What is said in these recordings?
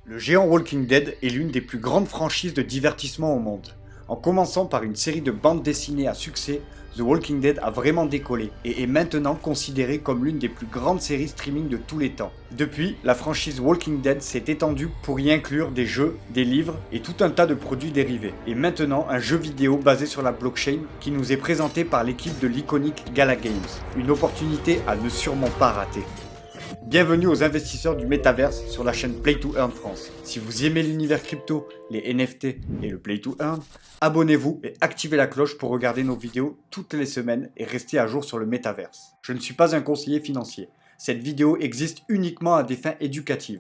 Le géant Walking Dead est l'une des plus grandes franchises de divertissement au monde. En commençant par une série de bandes dessinées à succès, The Walking Dead a vraiment décollé et est maintenant considérée comme l'une des plus grandes séries streaming de tous les temps. Depuis, la franchise Walking Dead s'est étendue pour y inclure des jeux, des livres et tout un tas de produits dérivés. Et maintenant, un jeu vidéo basé sur la blockchain qui nous est présenté par l'équipe de l'iconique Gala Games. Une opportunité à ne sûrement pas rater. Bienvenue aux investisseurs du métaverse sur la chaîne Play to Earn France. Si vous aimez l'univers crypto, les NFT et le Play to Earn, abonnez-vous et activez la cloche pour regarder nos vidéos toutes les semaines et rester à jour sur le métaverse. Je ne suis pas un conseiller financier. Cette vidéo existe uniquement à des fins éducatives.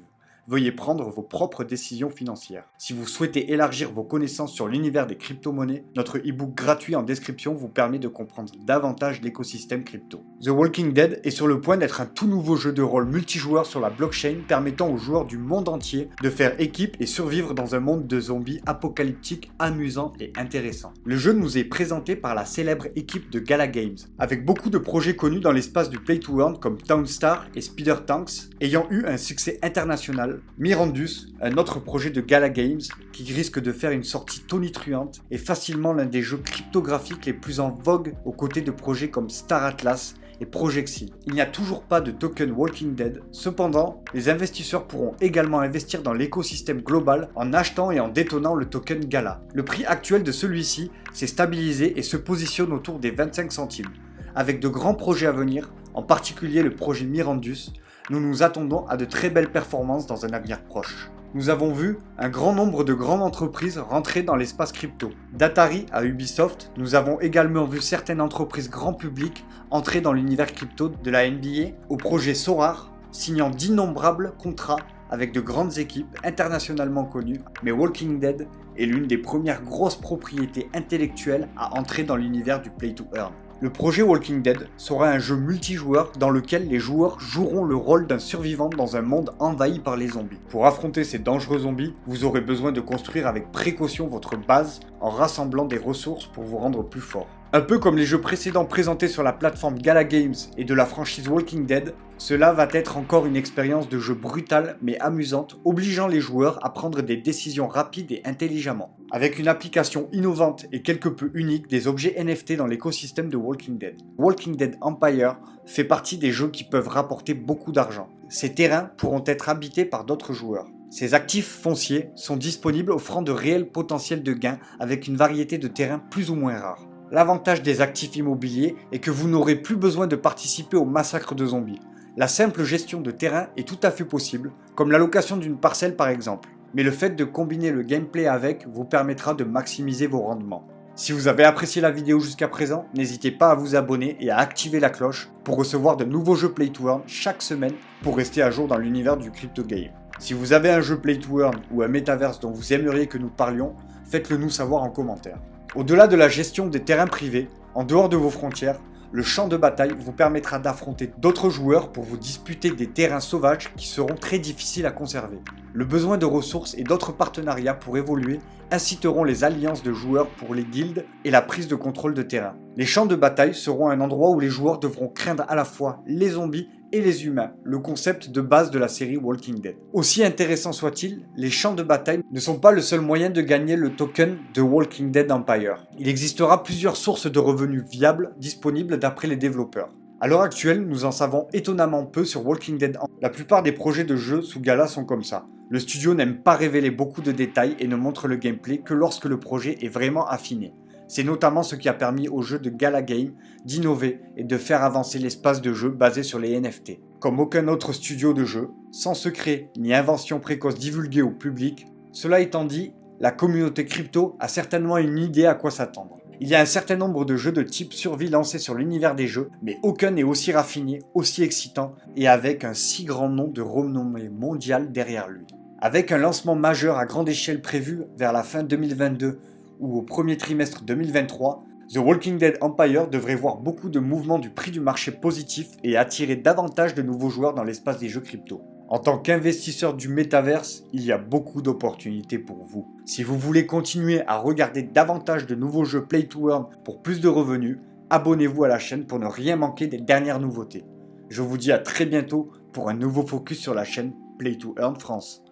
Veuillez prendre vos propres décisions financières. Si vous souhaitez élargir vos connaissances sur l'univers des crypto-monnaies, notre e-book gratuit en description vous permet de comprendre davantage l'écosystème crypto. The Walking Dead est sur le point d'être un tout nouveau jeu de rôle multijoueur sur la blockchain permettant aux joueurs du monde entier de faire équipe et survivre dans un monde de zombies apocalyptique amusant et intéressant. Le jeu nous est présenté par la célèbre équipe de Gala Games, avec beaucoup de projets connus dans l'espace du Play to Earn comme Townstar et Spider Tanks, ayant eu un succès international. Mirandus, un autre projet de Gala Games qui risque de faire une sortie tonitruante, est facilement l'un des jeux cryptographiques les plus en vogue aux côtés de projets comme Star Atlas et Project. Il n'y a toujours pas de token Walking Dead, cependant, les investisseurs pourront également investir dans l'écosystème global en achetant et en détenant le token Gala. Le prix actuel de celui-ci s'est stabilisé et se positionne autour des 25 centimes. Avec de grands projets à venir, en particulier le projet Mirandus, nous nous attendons à de très belles performances dans un avenir proche. Nous avons vu un grand nombre de grandes entreprises rentrer dans l'espace crypto. D'Atari à Ubisoft, nous avons également vu certaines entreprises grand public entrer dans l'univers crypto de la NBA au projet Sorare, signant d'innombrables contrats avec de grandes équipes internationalement connues, mais Walking Dead est l'une des premières grosses propriétés intellectuelles à entrer dans l'univers du Play to Earn. Le projet Walking Dead sera un jeu multijoueur dans lequel les joueurs joueront le rôle d'un survivant dans un monde envahi par les zombies. Pour affronter ces dangereux zombies, vous aurez besoin de construire avec précaution votre base en rassemblant des ressources pour vous rendre plus fort. Un peu comme les jeux précédents présentés sur la plateforme Gala Games et de la franchise Walking Dead, cela va être encore une expérience de jeu brutale mais amusante, obligeant les joueurs à prendre des décisions rapides et intelligemment. Avec une application innovante et quelque peu unique des objets NFT dans l'écosystème de Walking Dead. Walking Dead Empire fait partie des jeux qui peuvent rapporter beaucoup d'argent. Ces terrains pourront être habités par d'autres joueurs. Ces actifs fonciers sont disponibles offrant de réels potentiels de gains avec une variété de terrains plus ou moins rares. L'avantage des actifs immobiliers est que vous n'aurez plus besoin de participer au massacre de zombies. La simple gestion de terrain est tout à fait possible, comme la location d'une parcelle par exemple. Mais le fait de combiner le gameplay avec vous permettra de maximiser vos rendements. Si vous avez apprécié la vidéo jusqu'à présent, n'hésitez pas à vous abonner et à activer la cloche pour recevoir de nouveaux jeux Play to Earn chaque semaine pour rester à jour dans l'univers du crypto game. Si vous avez un jeu Play to Earn ou un métaverse dont vous aimeriez que nous parlions, faites-le nous savoir en commentaire. Au-delà de la gestion des terrains privés, en dehors de vos frontières, le champ de bataille vous permettra d'affronter d'autres joueurs pour vous disputer des terrains sauvages qui seront très difficiles à conserver. Le besoin de ressources et d'autres partenariats pour évoluer inciteront les alliances de joueurs pour les guildes et la prise de contrôle de terrain. Les champs de bataille seront un endroit où les joueurs devront craindre à la fois les zombies et les humains, le concept de base de la série Walking Dead. Aussi intéressant soit-il, les champs de bataille ne sont pas le seul moyen de gagner le token de Walking Dead Empire. Il existera plusieurs sources de revenus viables disponibles d'après les développeurs. À l'heure actuelle, nous en savons étonnamment peu sur Walking Dead. La plupart des projets de jeux sous Gala sont comme ça. Le studio n'aime pas révéler beaucoup de détails et ne montre le gameplay que lorsque le projet est vraiment affiné. C'est notamment ce qui a permis au jeu de Gala Games d'innover et de faire avancer l'espace de jeu basé sur les NFT. Comme aucun autre studio de jeu, sans secret ni invention précoce divulguée au public, cela étant dit, la communauté crypto a certainement une idée à quoi s'attendre. Il y a un certain nombre de jeux de type survie lancés sur l'univers des jeux, mais aucun n'est aussi raffiné, aussi excitant et avec un si grand nom de renommée mondiale derrière lui. Avec un lancement majeur à grande échelle prévu vers la fin 2022 ou au premier trimestre 2023, The Walking Dead Empire devrait voir beaucoup de mouvements du prix du marché positif et attirer davantage de nouveaux joueurs dans l'espace des jeux crypto. En tant qu'investisseur du métaverse, il y a beaucoup d'opportunités pour vous. Si vous voulez continuer à regarder davantage de nouveaux jeux Play to Earn pour plus de revenus, abonnez-vous à la chaîne pour ne rien manquer des dernières nouveautés. Je vous dis à très bientôt pour un nouveau focus sur la chaîne Play to Earn France.